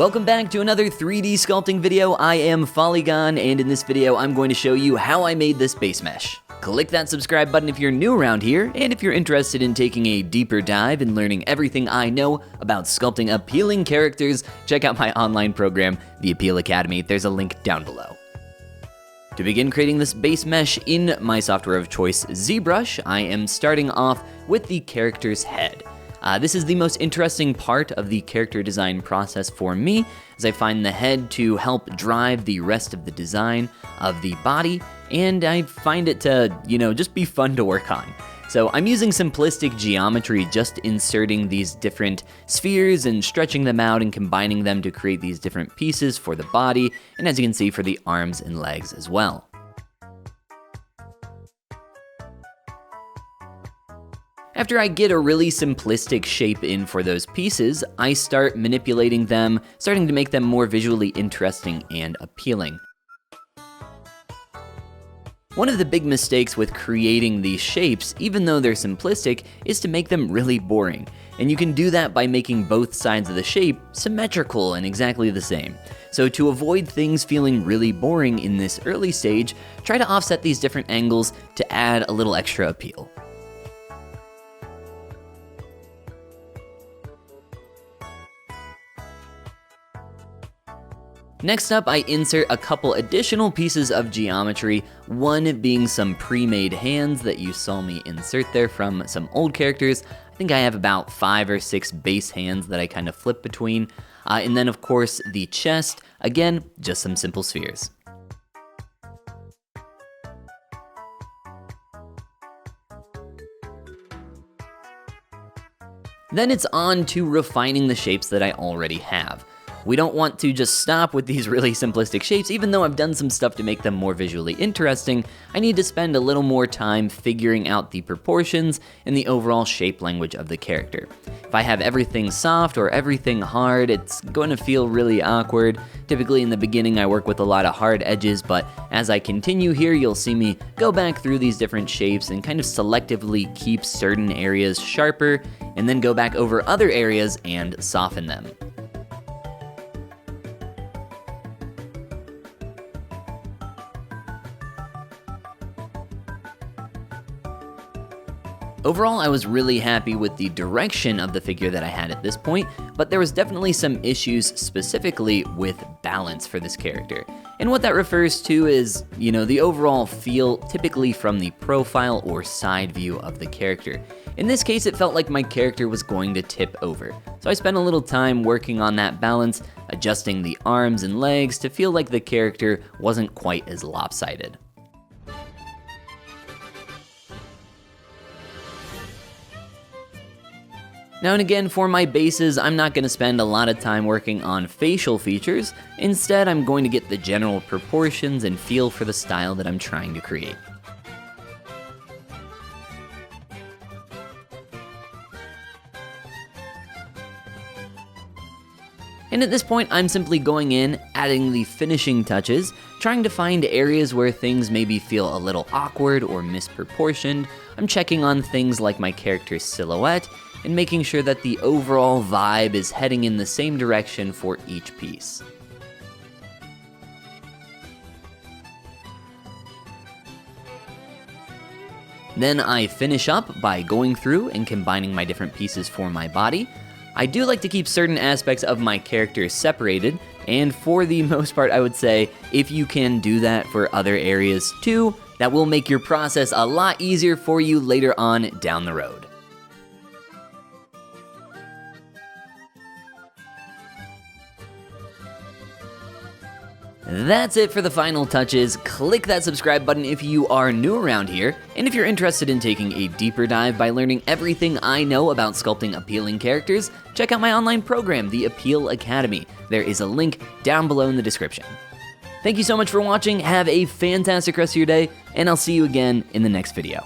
Welcome back to another 3D sculpting video. I am Follygon, and in this video I'm going to show you how I made this base mesh. Click that subscribe button if you're new around here, and if you're interested in taking a deeper dive and learning everything I know about sculpting appealing characters, check out my online program, The Appeal Academy. There's a link down below. To begin creating this base mesh in my software of choice, ZBrush, I am starting off with the character's head. This is the most interesting part of the character design process for me, as I find the head to help drive the rest of the design of the body, and I find it to, just be fun to work on. So I'm using simplistic geometry, just inserting these different spheres and stretching them out and combining them to create these different pieces for the body, and as you can see, for the arms and legs as well. After I get a really simplistic shape in for those pieces, I start manipulating them, starting to make them more visually interesting and appealing. One of the big mistakes with creating these shapes, even though they're simplistic, is to make them really boring. And you can do that by making both sides of the shape symmetrical and exactly the same. So to avoid things feeling really boring in this early stage, try to offset these different angles to add a little extra appeal. Next up, I insert a couple additional pieces of geometry, one being some pre-made hands that you saw me insert there from some old characters. I think I have about 5 or 6 base hands that I kind of flip between. And then of course the chest, again, just some simple spheres. Then it's on to refining the shapes that I already have. We don't want to just stop with these really simplistic shapes. Even though I've done some stuff to make them more visually interesting, I need to spend a little more time figuring out the proportions and the overall shape language of the character. If I have everything soft or everything hard, it's going to feel really awkward. Typically in the beginning I work with a lot of hard edges, but as I continue here, you'll see me go back through these different shapes and kind of selectively keep certain areas sharper, and then go back over other areas and soften them. Overall, I was really happy with the direction of the figure that I had at this point, but there was definitely some issues specifically with balance for this character. And what that refers to is, the overall feel typically from the profile or side view of the character. In this case, it felt like my character was going to tip over. So I spent a little time working on that balance, adjusting the arms and legs to feel like the character wasn't quite as lopsided. Now and again, for my bases, I'm not going to spend a lot of time working on facial features. Instead, I'm going to get the general proportions and feel for the style that I'm trying to create. And at this point, I'm simply going in, adding the finishing touches, trying to find areas where things maybe feel a little awkward or misproportioned. I'm checking on things like my character's silhouette, and making sure that the overall vibe is heading in the same direction for each piece. Then I finish up by going through and combining my different pieces for my body. I do like to keep certain aspects of my character separated, and for the most part I would say if you can do that for other areas too, that will make your process a lot easier for you later on down the road. That's it for the final touches. Click that subscribe button if you are new around here, and if you're interested in taking a deeper dive by learning everything I know about sculpting appealing characters, check out my online program, The Appeal Academy. There is a link down below in the description. Thank you so much for watching, have a fantastic rest of your day, and I'll see you again in the next video.